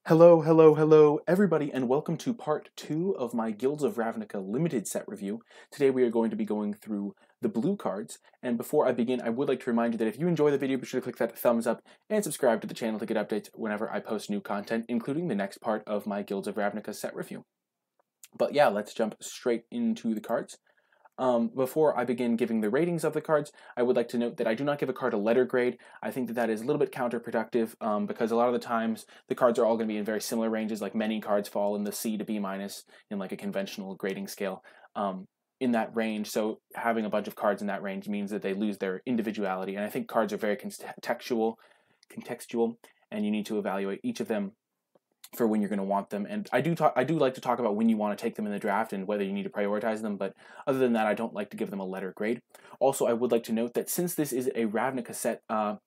Hello, everybody, and welcome to part 2 of my Guilds of Ravnica limited set review. Today we are going to be going through the blue cards, and before I begin, I would like to remind you that if you enjoy the video, be sure to click that thumbs up and subscribe to the channel to get updates whenever I post new content, including the next part of my Guilds of Ravnica set review. But yeah, let's jump straight into the cards. Before I begin giving the ratings of the cards, I would like to note that I do not give a card a letter grade. I think that that is a little bit counterproductive because a lot of the times the cards are all going to be in very similar ranges, like many cards fall in the C to B minus in like a conventional grading scale in that range. So having a bunch of cards in that range means that they lose their individuality. And I think cards are very contextual, and you need to evaluate each of them for when you're going to want them. And I do like to talk about when you want to take them in the draft and whether you need to prioritize them, but other than that, I don't like to give them a letter grade. Also, I would like to note that since this is a Ravnica set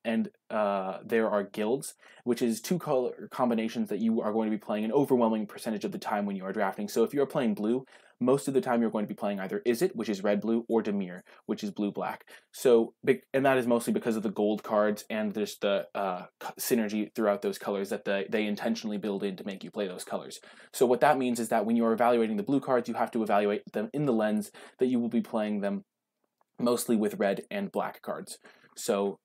and there are guilds, which is two color combinations that you are going to be playing an overwhelming percentage of the time when you are drafting. So if you're playing blue, most of the time you're going to be playing either Izzet, which is red-blue, or Dimir, which is blue-black. So, and that is mostly because of the gold cards and just the synergy throughout those colors that they intentionally build in to make you play those colors. So what that means is that when you're evaluating the blue cards, you have to evaluate them in the lens that you will be playing them mostly with red and black cards. So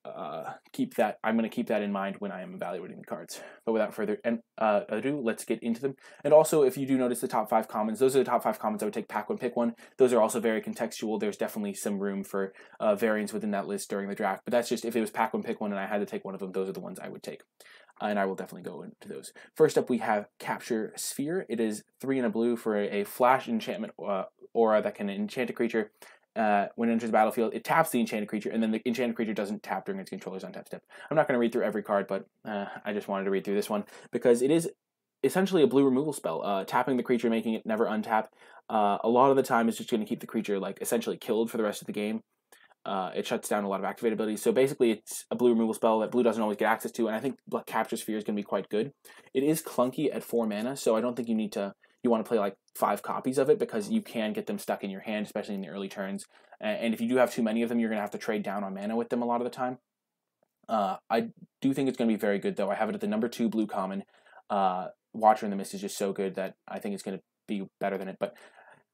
keep that. I'm going to keep that in mind when I am evaluating the cards. But without further ado, let's get into them. And also, if you do notice the top 5 commons, those are the top 5 commons I would take pack one, pick one. Those are also very contextual. There's definitely some room for variance within that list during the draft. But that's just if it was pack one, pick one, and I had to take one of them, those are the ones I would take. And I will definitely go into those. First up, we have Capture Sphere. It is 3 and a blue for a flash enchantment aura that can enchant a creature. When it enters the battlefield, it taps the enchanted creature, and then the enchanted creature doesn't tap during its controller's untap step. I'm not going to read through every card, but I just wanted to read through this one because it is essentially a blue removal spell. Tapping the creature, making it never untap. A lot of the time, is just going to keep the creature like essentially killed for the rest of the game. It shuts down a lot of activate abilities. So basically, it's a blue removal spell that blue doesn't always get access to, and I think Capture Sphere is going to be quite good. It is clunky at 4 mana, so I don't think you want to play like 5 copies of it because you can get them stuck in your hand, especially in the early turns. And if you do have too many of them, you're going to have to trade down on mana with them a lot of the time. I do think it's going to be very good, though. I have it at the number 2 blue common. Watcher in the Mist is just so good that I think it's going to be better than it. But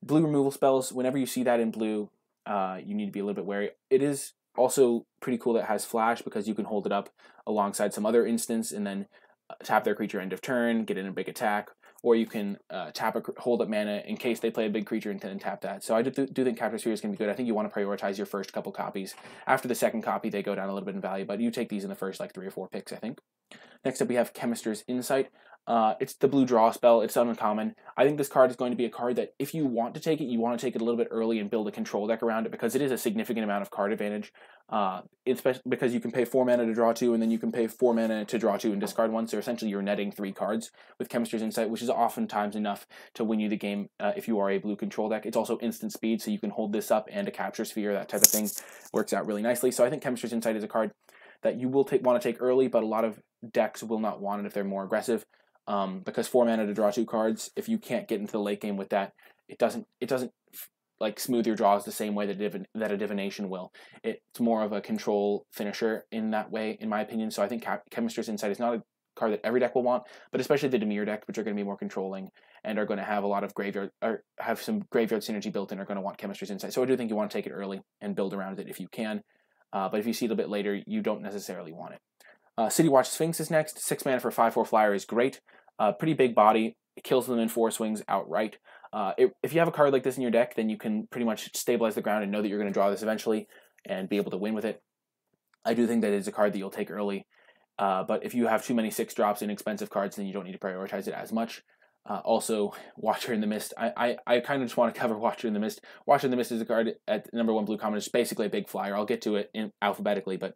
blue removal spells, whenever you see that in blue, you need to be a little bit wary. It is also pretty cool that it has flash because you can hold it up alongside some other instance and then tap their creature end of turn, get in a big attack, or you can hold up mana in case they play a big creature and then tap that. So I do think Capture Sphere is going to be good. I think you want to prioritize your first couple copies. After the second copy, they go down a little bit in value, but you take these in the first like 3 or 4 picks, I think. Next up, we have Chemist's Insight. It's the blue draw spell. It's uncommon. I think this card is going to be a card that if you want to take it, you want to take it a little bit early and build a control deck around it because it is a significant amount of card advantage. Especially because you can pay 4 mana to draw 2, and then you can pay 4 mana to draw 2 and discard 1. So essentially, you're netting 3 cards with Chemist's Insight, which is oftentimes enough to win you the game if you are a blue control deck. It's also instant speed, so you can hold this up and a Capture Sphere, that type of thing works out really nicely. So I think Chemist's Insight is a card that you will want to take early, but a lot of decks will not want it if they're more aggressive. Because 4 mana to draw 2 cards, if you can't get into the late game with that, it doesn't like smooth your draws the same way that a divination will. It's more of a control finisher in that way, in my opinion. So I think Chemist's Insight is not a card that every deck will want, but especially the Dimir deck, which are going to be more controlling and are going to have a lot of graveyard or have some graveyard synergy built in, are going to want Chemist's Insight. So I do think you want to take it early and build around it if you can. But if you see it a bit later, you don't necessarily want it. City Watch Sphinx is next. 6 mana for 5/4 flyer is great. Pretty big body. It kills them in 4 swings outright. If you have a card like this in your deck, then you can pretty much stabilize the ground and know that you're going to draw this eventually and be able to win with it. I do think that it is a card that you'll take early. But if you have too many 6-drops inexpensive cards, then you don't need to prioritize it as much. Also, Watcher in the Mist. I kind of just want to cover Watcher in the Mist. Watcher in the Mist is a card at number 1 blue common. It's basically a big flyer. I'll get to it alphabetically, but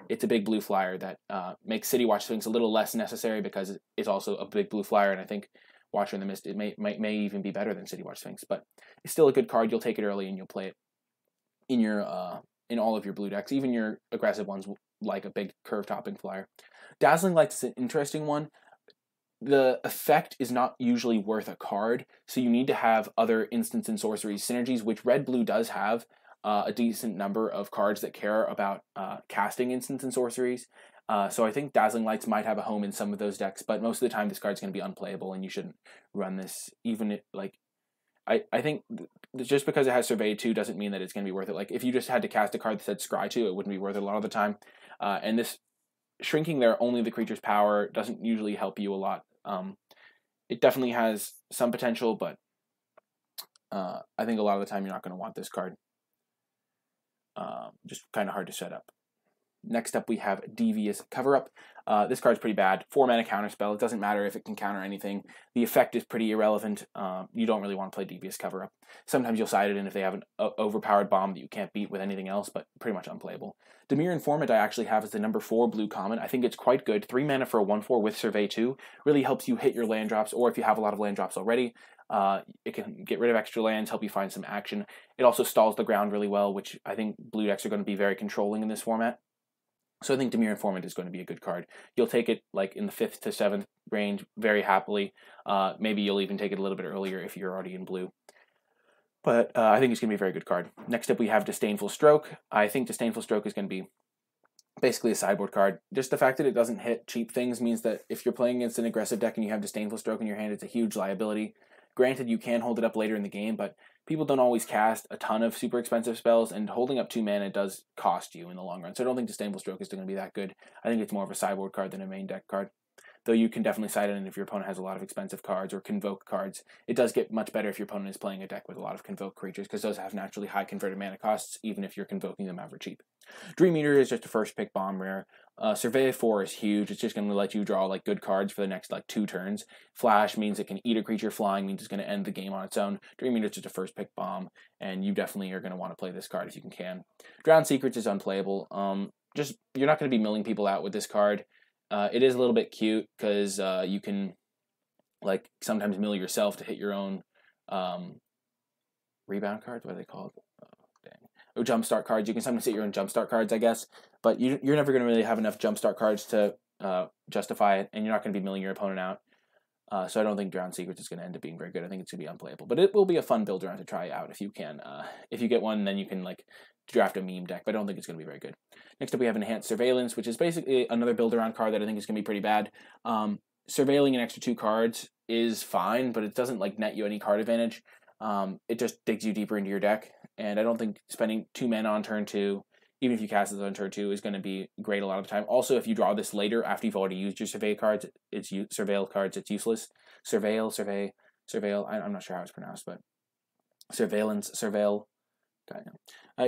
it's a big blue flyer that makes City Watch Sphinx a little less necessary because it's also a big blue flyer, and I think Watcher in the Mist may even be better than City Watch Sphinx, but it's still a good card. You'll take it early and you'll play it in your in all of your blue decks, even your aggressive ones like a big curve topping flyer. Dazzling Lights is an interesting one. The effect is not usually worth a card, so you need to have other instants and sorceries synergies, which red-blue does have a decent number of cards that care about casting instants and sorceries, So I think Dazzling Lights might have a home in some of those decks, but most of the time this card's going to be unplayable, and you shouldn't run this. Even if, like, I think just because it has Survey 2 doesn't mean that it's going to be worth it. Like, if you just had to cast a card that said Scry 2, it wouldn't be worth it a lot of the time. And this shrinking there only the creature's power doesn't usually help you a lot. It definitely has some potential, but I think a lot of the time you're not going to want this card. Just kind of hard to set up. Next up, we have Devious Cover-Up. This card's pretty bad. 4-mana counterspell. It doesn't matter if it can counter anything. The effect is pretty irrelevant. You don't really want to play Devious Cover-Up. Sometimes you'll side it in if they have an overpowered bomb that you can't beat with anything else, but pretty much unplayable. Demir Informant I actually have as the number 4 blue common. I think it's quite good. 3 mana for a 1/4 with Survey 2. Really helps you hit your land drops, or if you have a lot of land drops already, it can get rid of extra lands, help you find some action. It also stalls the ground really well, which I think blue decks are going to be very controlling in this format. So I think Demir Informant is going to be a good card. You'll take it like in the 5th to 7th range very happily. Maybe you'll even take it a little bit earlier if you're already in blue. But I think it's going to be a very good card. Next up we have Disdainful Stroke. I think Disdainful Stroke is going to be basically a sideboard card. Just the fact that it doesn't hit cheap things means that if you're playing against an aggressive deck and you have Disdainful Stroke in your hand, it's a huge liability. Granted, you can hold it up later in the game, but people don't always cast a ton of super expensive spells, and holding up 2 mana does cost you in the long run. So I don't think Disdainful Stroke is going to be that good. I think it's more of a sideboard card than a main deck card. Though you can definitely side it in if your opponent has a lot of expensive cards or Convoke cards. It does get much better if your opponent is playing a deck with a lot of Convoke creatures, because those have naturally high converted mana costs, even if you're convoking them out for cheap. Dream Eater is just a first pick bomb rare. Survey 4 is huge. It's just going to let you draw like good cards for the next like 2 turns. Flash means it can eat a creature. Flying means it's going to end the game on its own. Dream Eater is just a first pick bomb, and you definitely are going to want to play this card if you can. Drowned Secrets is unplayable. You're not going to be milling people out with this card. It is a little bit cute because you can like sometimes mill yourself to hit your own rebound cards. What are they called? Jumpstart cards. You can sometimes hit your own jumpstart cards, I guess, but you're never going to really have enough jumpstart cards to justify it, and you're not going to be milling your opponent out. So I don't think Drowned Secrets is going to end up being very good. I think it's going to be unplayable, but it will be a fun build around to try out if you can. If you get one, then you can like draft a meme deck, but I don't think it's going to be very good. Next up, we have Enhanced Surveillance, which is basically another build around card that I think is going to be pretty bad. Surveilling an extra 2 cards is fine, but it doesn't like net you any card advantage. It just digs you deeper into your deck, and I don't think spending 2 mana on turn 2, even if you cast it on turn 2, is going to be great a lot of the time. Also, if you draw this later after you've already used your surveil cards, it's surveil. I'm not sure how it's pronounced, but surveillance, surveil.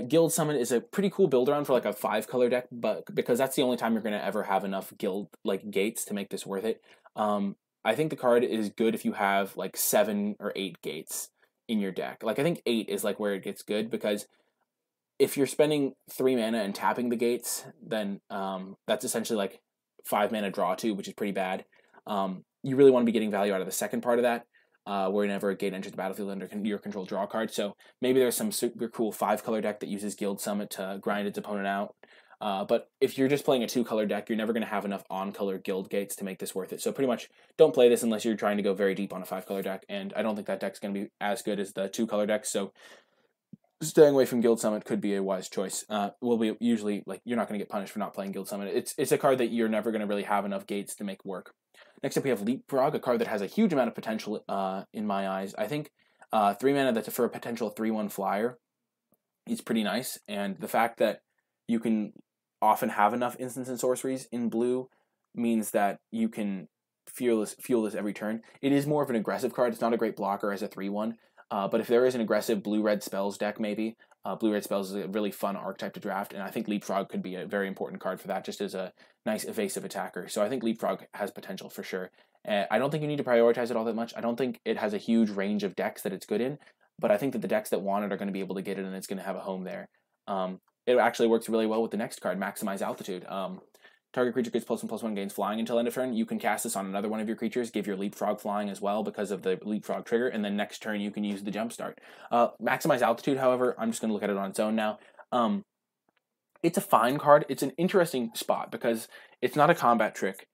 Guild Summon is a pretty cool build around for like a 5-color deck, but because that's the only time you're going to ever have enough guild like gates to make this worth it. I think the card is good if you have like 7 or 8 gates in your deck. Like I think 8 is like where it gets good, because if you're spending 3 mana and tapping the gates, then that's essentially like 5 mana draw 2, which is pretty bad. You really want to be getting value out of the second part of that. Whenever a gate enters the battlefield under your control, draw a card. So maybe there's some super cool 5-color deck that uses Guild Summit to grind its opponent out. But if you're just playing a 2-color deck, you're never going to have enough on-color guild gates to make this worth it. So pretty much don't play this unless you're trying to go very deep on a 5-color deck. And I don't think that deck's going to be as good as the 2-color deck. So staying away from Guild Summit could be a wise choice. Will be usually like you're not going to get punished for not playing Guild Summit. It's a card that you're never going to really have enough gates to make work. Next up, we have Leapfrog, a card that has a huge amount of potential in my eyes. I think 3 mana that's for a potential 3/1 flyer is pretty nice, and the fact that you can often have enough instants and sorceries in blue means that you can fuel this every turn. It is more of an aggressive card. It's not a great blocker as a 3/1, but if there is an aggressive blue-red spells deck, maybe blue-red spells is a really fun archetype to draft, and I think Leapfrog could be a very important card for that, just as a nice evasive attacker. So I think Leapfrog has potential for sure. I don't think you need to prioritize it all that much. I don't think it has a huge range of decks that it's good in, but I think that the decks that want it are going to be able to get it, and it's going to have a home there. It actually works really well with the next card, Maximize Altitude. Target creature gets +1/+1, gains flying until end of turn. You can cast this on another one of your creatures, give your Leapfrog flying as well because of the Leapfrog trigger, and then next turn you can use the Jumpstart. Maximize Altitude, however, I'm just going to look at it on its own now. It's a fine card. It's an interesting spot because it's not a combat trick,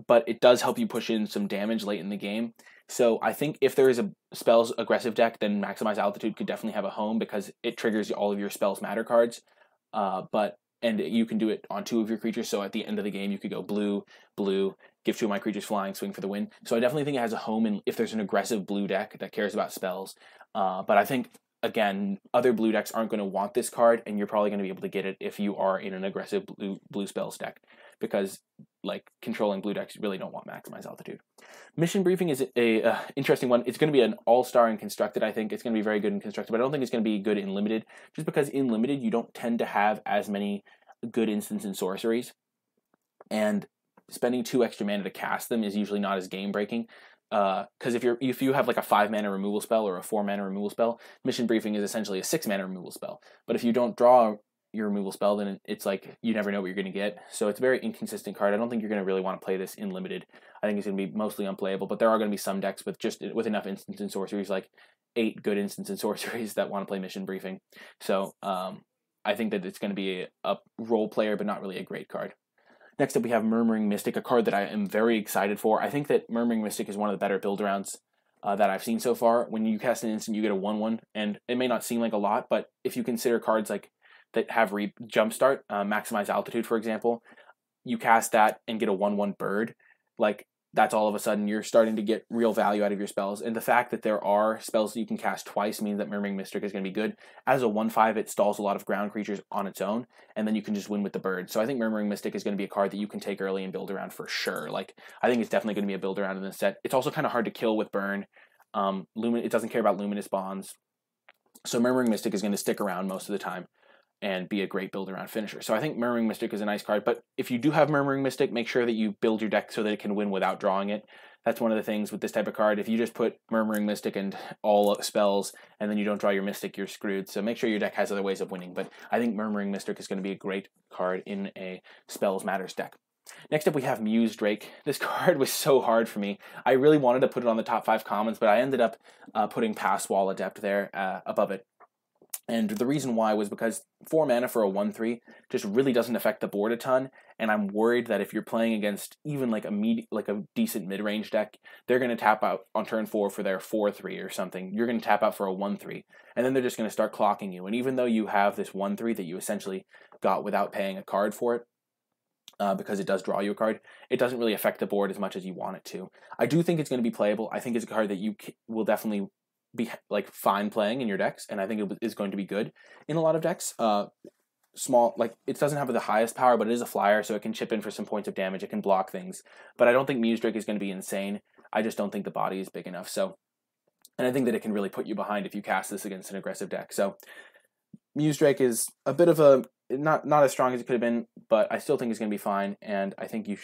but it does help you push in some damage late in the game. So I think if there is a spells aggressive deck, then Maximize Altitude could definitely have a home because it triggers all of your spells matter cards. But and you can do it on 2 of your creatures, so at the end of the game you could go blue, blue, give 2 of my creatures flying, swing for the win. So I definitely think it has a home in if there's an aggressive blue deck that cares about spells. But I think, again, other blue decks aren't going to want this card, and you're probably going to be able to get it if you are in an aggressive blue spells deck, because like controlling blue decks really don't want maximize altitude. Mission Briefing is a interesting one. It's going to be an all-star in Constructed. I think it's going to be very good in Constructed, but I don't think it's going to be good in Limited, just because in Limited you don't tend to have as many good instants and sorceries, and spending 2 extra mana to cast them is usually not as game-breaking. Because if you have like a 5 mana removal spell or a 4 mana removal spell, Mission Briefing is essentially a 6 mana removal spell. But if you don't draw your removal spell, then it's like you never know what you're going to get. So it's a very inconsistent card. I don't think you're going to really want to play this in Limited. I think it's going to be mostly unplayable, but there are going to be some decks with enough instants and sorceries, like 8 good instants and sorceries, that want to play Mission Briefing. So I think that it's going to be a role player, but not really a great card. Next up, we have Murmuring Mystic, a card that I am very excited for. I think that Murmuring Mystic is one of the better build-arounds that I've seen so far. When you cast an instant, you get a 1/1, and it may not seem like a lot, but if you consider cards like that have Jumpstart, Maximize Altitude, for example, you cast that and get a 1/1 bird, like that's all of a sudden you're starting to get real value out of your spells. And the fact that there are spells that you can cast twice means that Murmuring Mystic is going to be good. As a 1/5, it stalls a lot of ground creatures on its own, and then you can just win with the bird. So I think Murmuring Mystic is going to be a card that you can take early and build around for sure. Like, I think it's definitely going to be a build around in this set. It's also kind of hard to kill with burn. It doesn't care about luminous bonds. So Murmuring Mystic is going to stick around most of the time and be a great build around finisher. So I think Murmuring Mystic is a nice card, but if you do have Murmuring Mystic, make sure that you build your deck so that it can win without drawing it. That's one of the things with this type of card. If you just put Murmuring Mystic and all spells, and then you don't draw your Mystic, you're screwed. So make sure your deck has other ways of winning, but I think Murmuring Mystic is going to be a great card in a Spells Matters deck. Next up, we have Muse Drake. This card was so hard for me. I really wanted to put it on the top 5 commons, but I ended up putting Pass Wall Adept there above it. And the reason why was because 4 mana for a 1/3 just really doesn't affect the board a ton, and I'm worried that if you're playing against even like a decent mid-range deck, they're going to tap out on turn 4 for their 4/3 or something. You're going to tap out for a 1/3, and then they're just going to start clocking you. And even though you have this 1/3 that you essentially got without paying a card for it, because it does draw you a card, it doesn't really affect the board as much as you want it to. I do think it's going to be playable. I think it's a card that you will definitely be like fine playing in your decks, and I think it is going to be good in a lot of decks. Small, like it doesn't have the highest power, but it is a flyer, so it can chip in for some points of damage. It can block things, but I don't think Muse Drake is going to be insane. I just don't think the body is big enough. So, and I think that it can really put you behind if you cast this against an aggressive deck. So, Muse Drake is a bit of a not as strong as it could have been, but I still think it's going to be fine, and I think you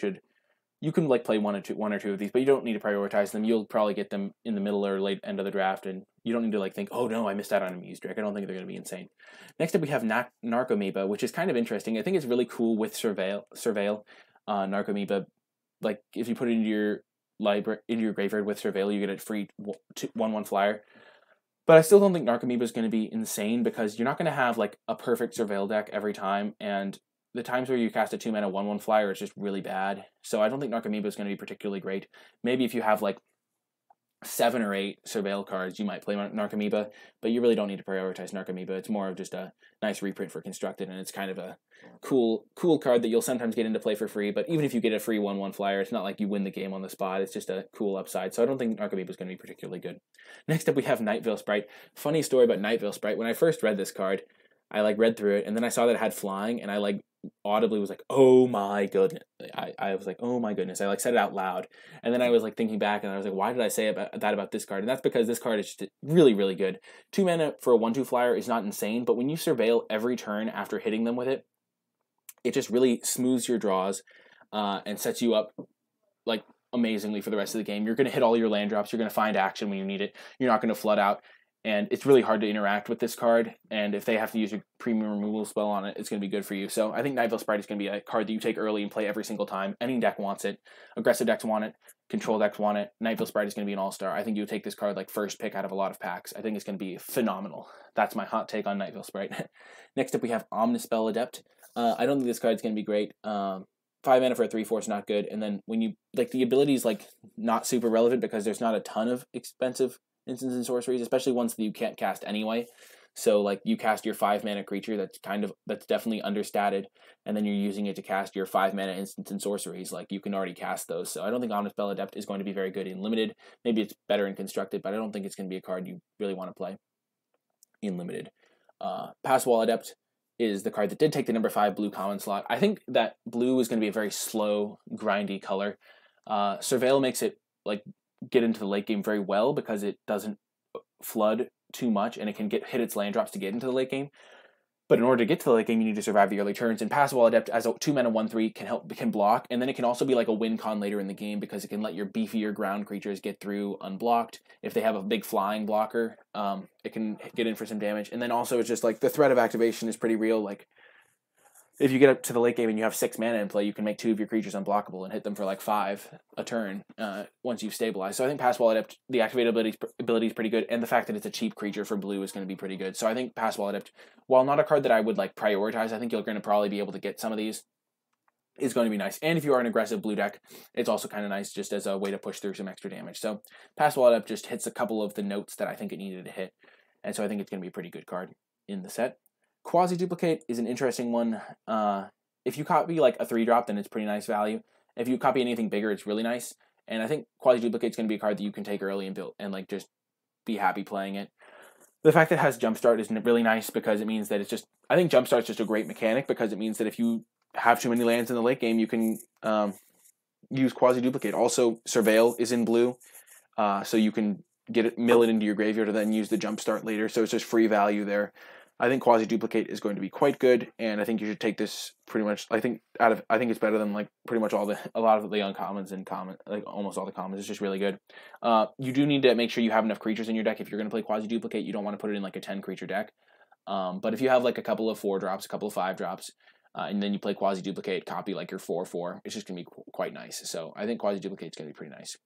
can like play one or two of these, but you don't need to prioritize them. You'll probably get them in the middle or late end of the draft, and you don't need to like think, oh no, I missed out on a Muse Drake. I don't think they're going to be insane. Next up, we have Narcomoeba, which is kind of interesting. I think it's really cool with Surveil Narcomoeba. Like if you put it into your graveyard with Surveil, you get a free 1/1 flyer. But I still don't think Narcomoeba is going to be insane, because you're not going to have like a perfect Surveil deck every time, and the times where you cast a 2-mana 1/1 flyer is just really bad. So I don't think Narcomoeba is going to be particularly great. Maybe if you have like 7 or 8 Surveil cards, you might play Narcomoeba, but you really don't need to prioritize Narcomoeba. It's more of just a nice reprint for Constructed, and it's kind of a cool card that you'll sometimes get into play for free. But even if you get a free 1/1 flyer, it's not like you win the game on the spot. It's just a cool upside. So I don't think Narcomoeba is going to be particularly good. Next up, we have Nightvale Sprite. Funny story about Nightvale Sprite. When I first read this card, I like read through it, and then I saw that it had flying, and I like audibly was like, oh my goodness. I was like, oh my goodness. I like said it out loud, and then I was like thinking back, and I was like, why did I say about this card? And that's because this card is just really, really good. 2 mana for a 1/2 flyer is not insane, but when you Surveil every turn after hitting them with it, it just really smooths your draws and sets you up like amazingly for the rest of the game. You're going to hit all your land drops. You're going to find action when you need it. You're not going to flood out. And it's really hard to interact with this card, and if they have to use a premium removal spell on it, it's going to be good for you. So I think Nightvale Sprite is going to be a card that you take early and play every single time. Any deck wants it. Aggressive decks want it. Control decks want it. Nightvale Sprite is going to be an all-star. I think you'll take this card like first pick out of a lot of packs. I think it's going to be phenomenal. That's my hot take on Nightvale Sprite. Next up, we have Omnispell Adept. I don't think this card is going to be great. 5 mana for a 3/4 is not good. And then when you, like, the ability is like not super relevant because there's not a ton of expensive instants and sorceries, especially ones that you can't cast anyway. So like you cast your 5-mana creature that's definitely understated, and then you're using it to cast your 5-mana instants and sorceries. Like you can already cast those. So I don't think Omnispell Adept is going to be very good in limited. Maybe it's better in constructed, but I don't think it's going to be a card you really want to play in limited. Pass Wall Adept is the card that did take the number 5 blue common slot. I think that blue is going to be a very slow, grindy color. Surveil makes it like get into the late game very well because it doesn't flood too much and it can hit its land drops to get into the late game. But in order to get to the late game, you need to survive the early turns. And Pass Wall Adept as a 2-mana 1/3 can block, and then it can also be like a win con later in the game because it can let your beefier ground creatures get through unblocked. If they have a big flying blocker, it can get in for some damage. And then also it's just like the threat of activation is pretty real. Like if you get up to the late game and you have 6 mana in play, you can make 2 of your creatures unblockable and hit them for like 5 a turn once you've stabilized. So I think Pass Wall Adept, the activated ability is pretty good, and the fact that it's a cheap creature for blue is going to be pretty good. So I think Pass Wall Adept, while not a card that I would like prioritize, I think you're going to probably be able to get some of these. Is going to be nice. And if you are an aggressive blue deck, it's also kind of nice just as a way to push through some extra damage. So Pass Wall Adept just hits a couple of the notes that I think it needed to hit. And so I think it's going to be a pretty good card in the set. Quasi-Duplicate is an interesting one. If you copy like a 3-drop, then it's pretty nice value. If you copy anything bigger, it's really nice. And I think Quasi-Duplicate is going to be a card that you can take early and build and like just be happy playing it. The fact that it has Jumpstart is really nice because it means that it's just, I think Jumpstart is just a great mechanic because it means that if you have too many lands in the late game, you can use Quasi-Duplicate. Also, Surveil is in blue, so you can mill it into your graveyard and then use the Jumpstart later. So it's just free value there. I think Quasi-Duplicate is going to be quite good, and I think you should take this pretty much. I think it's better than like pretty much a lot of the uncommons and common, like almost all the commons. It's just really good. You do need to make sure you have enough creatures in your deck if you're going to play Quasi-Duplicate. You don't want to put it in like a 10-creature deck. But if you have like a couple of 4-drops, a couple of 5-drops, and then you play Quasi-Duplicate, copy like your 4/4, it's just going to be quite nice. So I think Quasi-Duplicate is going to be pretty nice.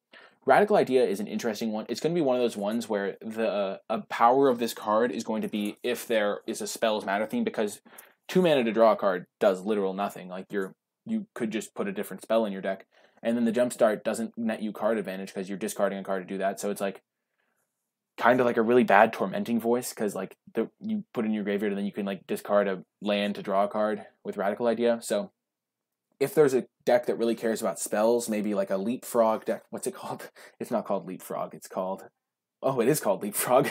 Radical Idea is an interesting one. It's going to be one of those ones where the power of this card is going to be if there is a Spells Matter theme, because 2 mana to draw a card does literal nothing. Like you could just put a different spell in your deck, and then the Jumpstart doesn't net you card advantage because you're discarding a card to do that. So it's like kind of like a really bad Tormenting Voice because like you put in your graveyard and then you can like discard a land to draw a card with Radical Idea. So if there's a deck that really cares about spells, maybe like a Leapfrog deck. What's it called? It's not called Leapfrog. It's called... Oh, it is called Leapfrog.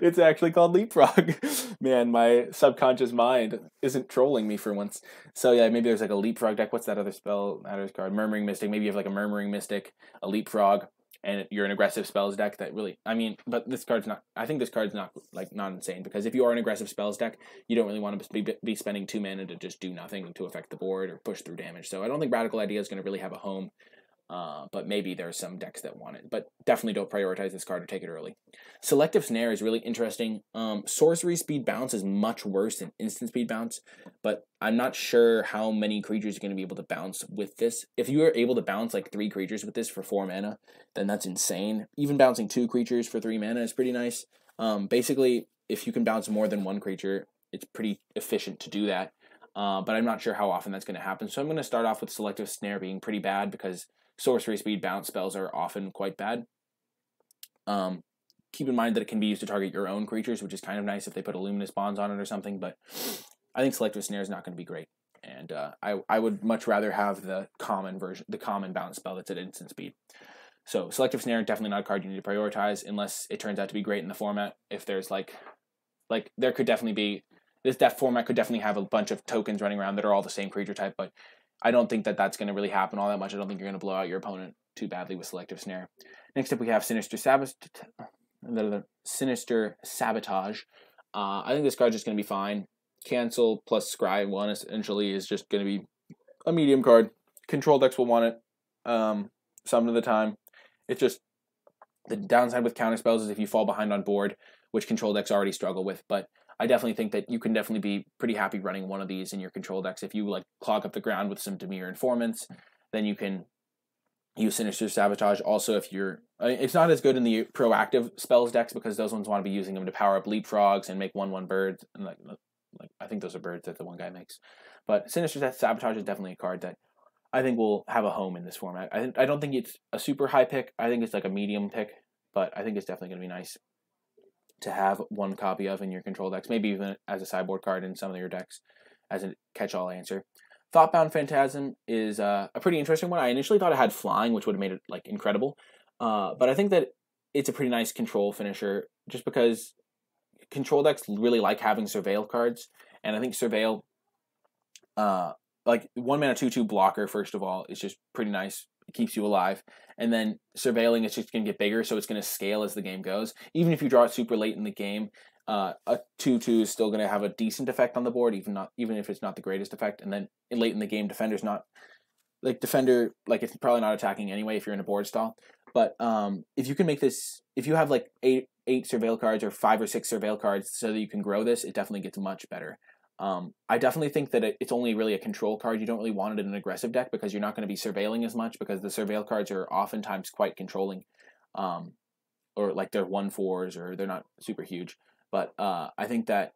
It's actually called Leapfrog. Man, my subconscious mind isn't trolling me for once. So yeah, maybe there's like a Leapfrog deck. What's that other spell matters card? Murmuring Mistake. Maybe you have like a Murmuring Mystic, a Leapfrog, and you're an aggressive spells deck that really, I mean, but this card's not, I think this card's not insane, because if you are an aggressive spells deck, you don't really want to be spending 2 mana to just do nothing to affect the board or push through damage. So I don't think Radical Idea is going to really have a home, but maybe there's some decks that want it, but definitely don't prioritize this card or take it early. Selective Snare is really interesting. Sorcery speed bounce is much worse than instant speed bounce, but I'm not sure how many creatures are going to be able to bounce with this. If you are able to bounce like 3 creatures with this for 4 mana, then that's insane. Even bouncing 2 creatures for 3 mana is pretty nice. Basically, if you can bounce more than 1 creature, it's pretty efficient to do that. But I'm not sure how often that's going to happen. So I'm going to start off with Selective Snare being pretty bad because sorcery speed bounce spells are often quite bad. Keep in mind that it can be used to target your own creatures, which is kind of nice if they put a Luminous Bonds on it or something, but I think Selective Snare is not going to be great. And I would much rather have the common version, the common bounce spell that's at instant speed. So Selective Snare, definitely not a card you need to prioritize unless it turns out to be great in the format. If there's like there could definitely be, this deck format could definitely have a bunch of tokens running around that are all the same creature type, but I don't think that that's going to really happen all that much. I don't think you're going to blow out your opponent too badly with Selective Snare. Next up, we have Sinister Sabotage. I think this card's just going to be fine. Cancel plus Scry 1 essentially is just going to be a medium card. Control decks will want it some of the time. It's just the downside with counterspells is if you fall behind on board, which control decks already struggle with, but I definitely think that you can definitely be pretty happy running one of these in your control decks. If you like clog up the ground with some Dimir Informants, then you can use Sinister Sabotage. Also, if you're, it's not as good in the proactive spells decks because those ones want to be using them to power up Leapfrogs and make 1/1 birds. And like I think those are birds that the one guy makes. But Sinister Sabotage is definitely a card that I think will have a home in this format. I don't think it's a super high pick. I think it's like a medium pick, but I think it's definitely going to be nice. to have one copy of in your control decks, maybe even as a sideboard card in some of your decks as a catch-all answer. Thoughtbound Phantasm is a pretty interesting one. I initially thought it had flying, which would have made it like incredible, but I think that it's a pretty nice control finisher just because control decks really like having Surveil cards, and I think Surveil, like 1-mana 2/2 blocker, first of all, is just pretty nice. It keeps you alive, and then Surveiling is just going to get bigger, so it's going to scale as the game goes. Even if you draw it super late in the game, a 2/2 is still going to have a decent effect on the board, even if it's not the greatest effect. And then late in the game, Defender's not like it's probably not attacking anyway if you're in a board stall. But if you can make this, if you have like eight Surveil cards or 5 or 6 Surveil cards, so that you can grow this, it definitely gets much better. I definitely think that it's only really a control card. You don't really want it in an aggressive deck because you're not going to be surveilling as much, because the surveil cards are oftentimes quite controlling, or like they're 1/4s or they're not super huge. But I think that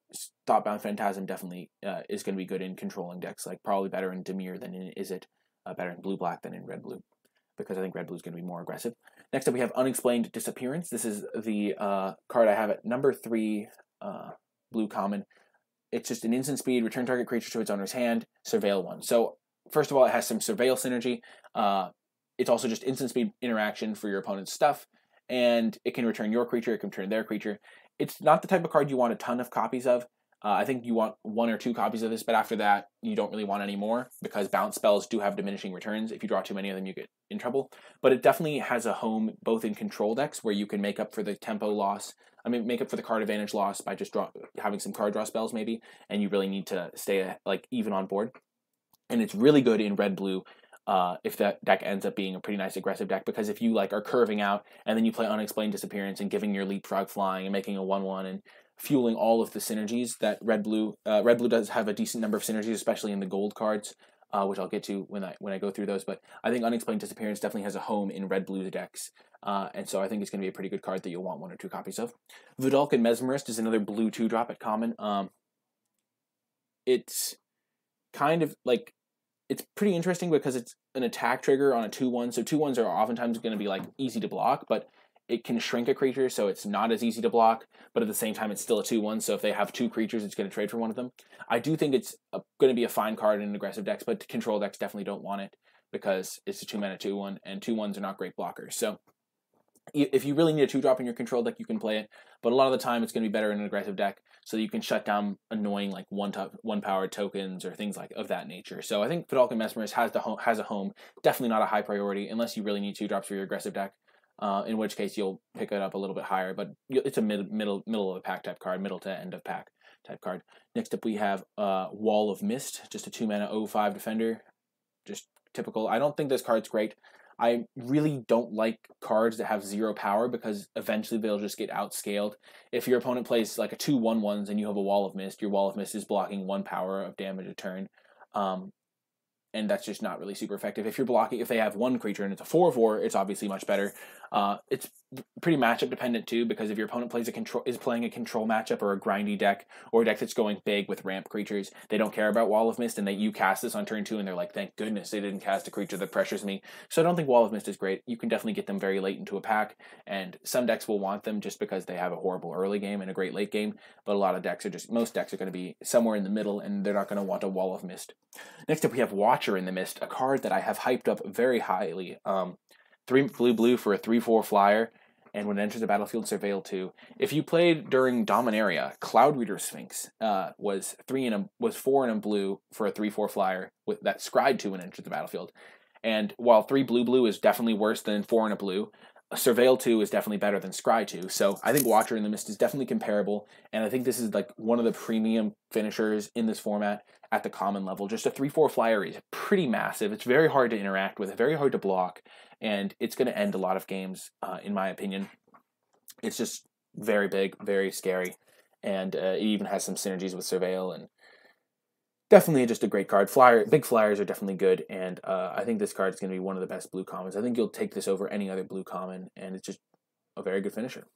Thoughtbound Phantasm definitely is going to be good in controlling decks, like probably better in Dimir than in Izzet, better in blue-black than in red-blue, because I think red-blue is going to be more aggressive. Next up, we have Unexplained Disappearance. This is the card I have at number 3, blue common. It's just an instant speed, return target creature to its owner's hand, surveil 1. So, first of all, it has some surveil synergy. It's also just instant speed interaction for your opponent's stuff, and it can return your creature, it can return their creature. It's not the type of card you want a ton of copies of. I think you want 1 or 2 copies of this, but after that, you don't really want any more, because bounce spells do have diminishing returns. If you draw too many of them, you get in trouble. But it definitely has a home both in control decks, where you can make up for the tempo loss, make up for the card advantage loss by just having some card draw spells maybe, and you really need to stay like even on board. And it's really good in red-blue if that deck ends up being a pretty nice aggressive deck, because if you like are curving out and then you play Unexplained Disappearance and giving your Leapfrog flying and making a 1/1 and fueling all of the synergies that red-blue does have a decent number of synergies, especially in the gold cards, which I'll get to when I go through those. But I think Unexplained Disappearance definitely has a home in red-blue decks, and so I think it's going to be a pretty good card that you'll want 1 or 2 copies of. Vidalcan Mesmerist is another blue 2-drop at common. It's kind of like, it's pretty interesting because it's an attack trigger on a 2/1. So 2/1s are oftentimes going to be like easy to block, but it can shrink a creature, so it's not as easy to block, but at the same time, it's still a 2/1, so if they have 2 creatures, it's going to trade for one of them. I do think it's going to be a fine card in aggressive decks, but control decks definitely don't want it, because it's a 2-mana 2/1, and 2/1s are not great blockers. So if you really need a 2-drop in your control deck, you can play it, but a lot of the time, it's going to be better in an aggressive deck, so that you can shut down annoying like 1-powered tokens or things like of that nature. So I think Vidalcan Mesmerist has a home, definitely not a high priority, unless you really need 2-drops for your aggressive deck. In which case you'll pick it up a little bit higher, but it's a middle of the pack type card, middle to end of pack type card. Next up we have Wall of Mist, just a 2-mana 0/5 defender, just typical. I don't think this card's great. I really don't like cards that have 0 power, because eventually they'll just get outscaled. If your opponent plays like a 2/1/1s and you have a Wall of Mist, your Wall of Mist is blocking 1 power of damage a turn. And that's just not really super effective. If they have 1 creature and it's a 4/4, it's obviously much better. It's pretty matchup dependent too, because if your opponent is playing a control matchup or a grindy deck, or a deck that's going big with ramp creatures, they don't care about Wall of Mist, and you cast this on turn 2 and they're like, thank goodness they didn't cast a creature that pressures me. So I don't think Wall of Mist is great. You can definitely get them very late into a pack, and some decks will want them just because they have a horrible early game and a great late game, but most decks are going to be somewhere in the middle, and they're not going to want a Wall of Mist. Next up we have Watcher in the Mist, a card that I have hyped up very highly. 3 blue for a 3/4 flyer, and when it enters the battlefield, surveil 2. If you played during Dominaria, Cloudreader Sphinx was 4 and a blue for a 3/4 flyer with that scryed 2 and enters the battlefield. And while 3 blue is definitely worse than 4 and a blue, Surveil 2 is definitely better than Scry 2. So I think Watcher in the Mist is definitely comparable, and I think this is like one of the premium finishers in this format at the common level. Just a 3/4 flyer is pretty massive. It's very hard to interact with, very hard to block, and it's going to end a lot of games, in my opinion. It's just very big, very scary, and it even has some synergies with Surveil, and definitely just a great card. Big flyers are definitely good, and I think this card is going to be one of the best blue commons. I think you'll take this over any other blue common, and it's just a very good finisher.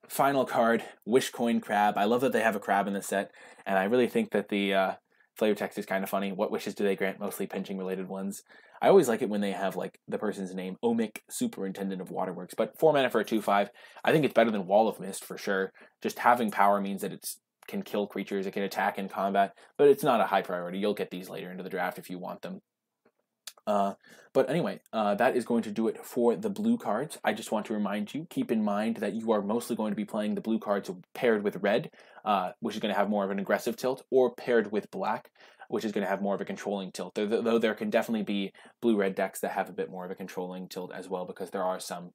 Final card, Wishcoin Crab. I love that they have a crab in the set, and I really think that the Flavor text is kind of funny. What wishes do they grant? Mostly pinching related ones. I always like it when they have like the person's name, Omic, Superintendent of Waterworks. But 4 mana for a 2/5, I think it's better than Wall of Mist for sure. Just having power means that it's can kill creatures, it can attack in combat, but it's not a high priority. You'll get these later into the draft if you want them. But anyway, that is going to do it for the blue cards. I just want to remind you, keep in mind that you are mostly going to be playing the blue cards paired with red, which is going to have more of an aggressive tilt, or paired with black, which is going to have more of a controlling tilt. Though there can definitely be blue-red decks that have a bit more of a controlling tilt as well, because there are some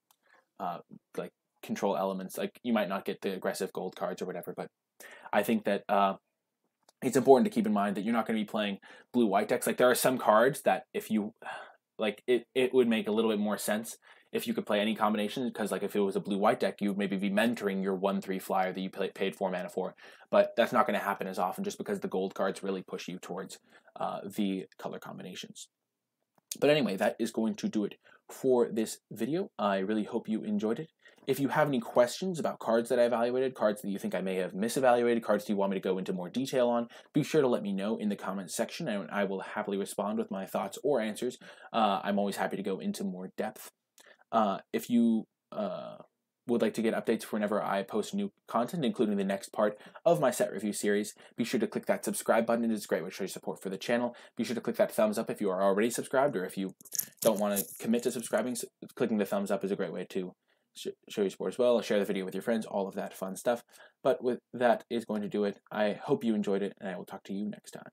like control elements. Like you might not get the aggressive gold cards or whatever, but I think that it's important to keep in mind that you're not going to be playing blue-white decks. Like there are some cards that if you, like it would make a little bit more sense if you could play any combination, because like if it was a blue-white deck, you would maybe be mentoring your 1/3 flyer that you paid 4 mana for, but that's not going to happen as often just because the gold cards really push you towards the color combinations. But anyway, that is going to do it for this video. I really hope you enjoyed it. If you have any questions about cards that I evaluated, cards that you think I may have misevaluated, cards that you want me to go into more detail on, be sure to let me know in the comments section, and I will happily respond with my thoughts or answers. I'm always happy to go into more depth. If you would like to get updates whenever I post new content, including the next part of my set review series, be sure to click that subscribe button. It is a great way to show your support for the channel. Be sure to click that thumbs up if you are already subscribed, or if you don't want to commit to subscribing, clicking the thumbs up is a great way to show your support as well. Share the video with your friends, all of that fun stuff. But with that is going to do it. I hope you enjoyed it, and I will talk to you next time.